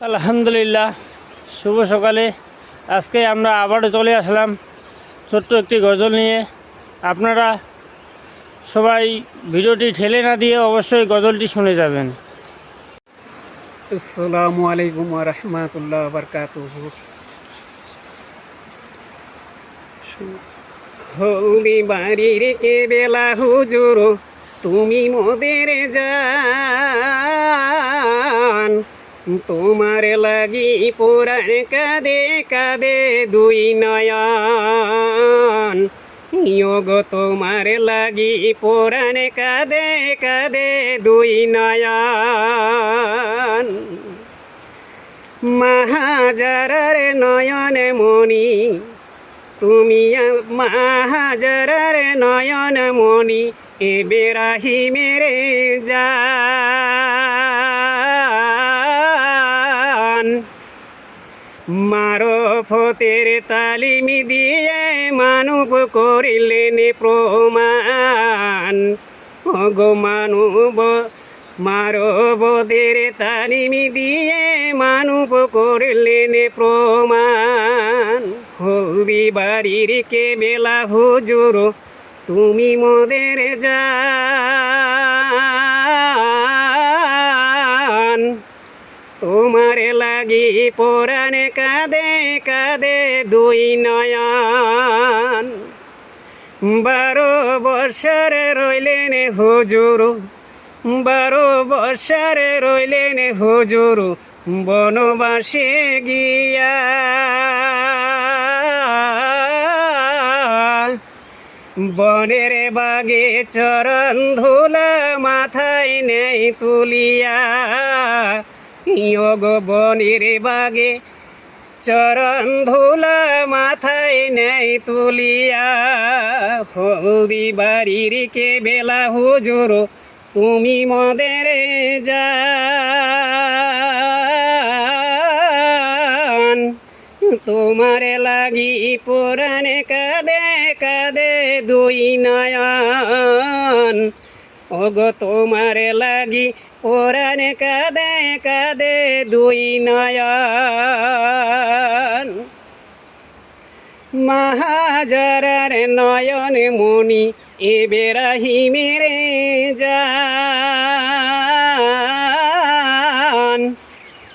আলহামদুলিল্লাহ, শুভ সকালে। আজকে আমরা আবারও চলে আসলাম ছোট্ট একটি গজল নিয়ে। আপনারা সবাই ভিডিওটি ঠেলে না দিয়ে অবশ্যই গজলটি শুনে যাবেন। আসসালামু আলাইকুম ওয়া রাহমাতুল্লাহি ওয়া বারাকাতুহু। হলদি বাড়ির কেবেলা হুজুর, তুমি মোদের জান। তোমার লাগি পুরাণ কাঁদে কাঁদে দুই নয়ন। গো তোমার লাগি পুরাণ কাঁদে কাঁদে দুই নয়ন। মাহাজারার নয়ন মণি তুমি, মাহাজারার নয়ন মণি ইব্রাহিমের জান। মারফতের তালিম দিয়ে মানব করিলেন প্রমাণ। গো মানব মারবদের তালিম দিয়ে মানব করলেন প্রমাণ। হলদি বাড়ির কেবেলা হুজুর, তুমি মোদের জান। তোমার লাগি পুরাণ কাঁদে কাঁদে দুই নয়ন। 12 বৎসর রইলেন হুজুর, 12 বৎসর রইলেন হুজুর বনবাসে গিয়া। বনের বাগে চরণ ধুলা মাথায় নেই তুলিয়া। গো বনের বাগে চরণ ধুলা মাথায় নেই তুলিয়া। হলদি বাড়ির কেবেলা হুজুর, তুমি মোদের জান। তোমার লাগি পুরাণ কাঁদে কাঁদে দুই নয়ন। ওগো তোমার লাগি পুরাণ কাঁদে কাঁদে দুই নয়ন। মাহাজারার নয়ন মণি ইব্রাহিমের জান।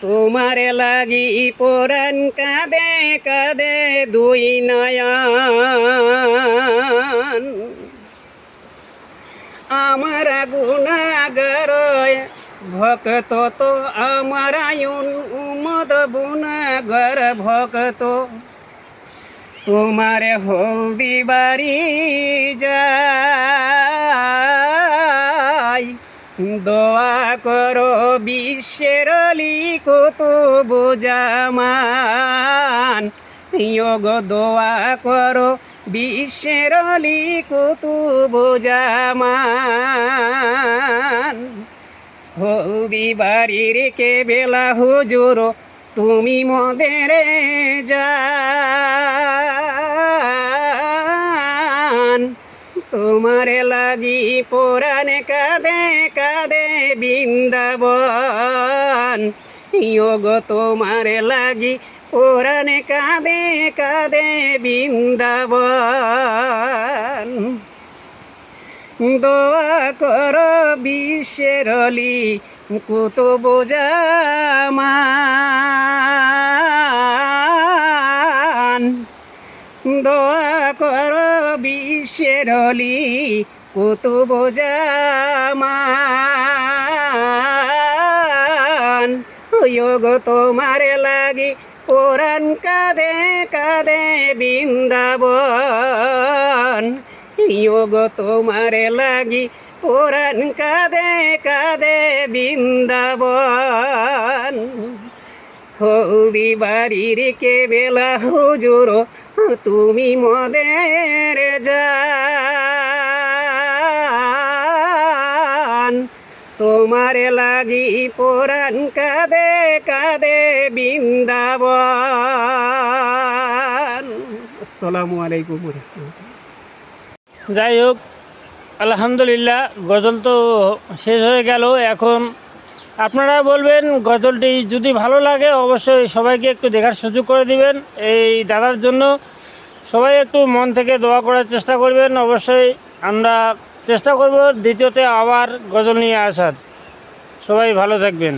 তোমার লাগি পুরাণ কাঁদে কাঁদে দুই নয়ন। আমার গুনাহগার ভক্ত তো, আমার উম্মত গুনাহগার ভক্ত, তোমার হলদি বাড়ি যাই। দোয়া করো বিশ্বের আলী কুতুবুজ্জামান। গো দোয়া করো বিশ্বের আলী কুতুবুজ্জামান। হলদি বাড়ির কেবেলা হুজুর, তুমি মোদের জান। তোমার লাগি পুরাণ কাঁদে কাঁদে বৃন্দাবন। গো তোমার লাগি পুরাণ কাঁদে কাঁদে বৃন্দাবন। দোয়া করো বিশ্বের আলী কুতুবুজ্জামান। দোয়া করো বিশ্বের আলী কুতুবুজ্জামান। গো তোমার লাগি পুরাণ কাঁদে কাঁদে বৃন্দাবন। গো তোমার লাগি পুরাণ কাঁদে কাঁদে বৃন্দাবন। হলদি বাড়ির কেবেলা হুজুর, তুমি মোদের জান। তোমার লাগি পুরাণ কাঁদে কাঁদে বৃন্দাবন। আসসালামু আলাইকুম ওয়া রাহমাতুল্লাহ। যাই হোক, আলহামদুলিল্লাহ, গজল তো শেষ হয়ে গেল। এখন আপনারা বলবেন গজলটি যদি ভালো লাগে অবশ্যই সবাইকে একটু দেখার সুযোগ করে দিবেন। এই দাদার জন্য সবাই একটু মন থেকে দোয়া করার চেষ্টা করবেন। অবশ্যই আমরা চেষ্টা করব দ্বিতীয়তে আবার গজল নিয়ে আসার। সবাই ভালো থাকবেন।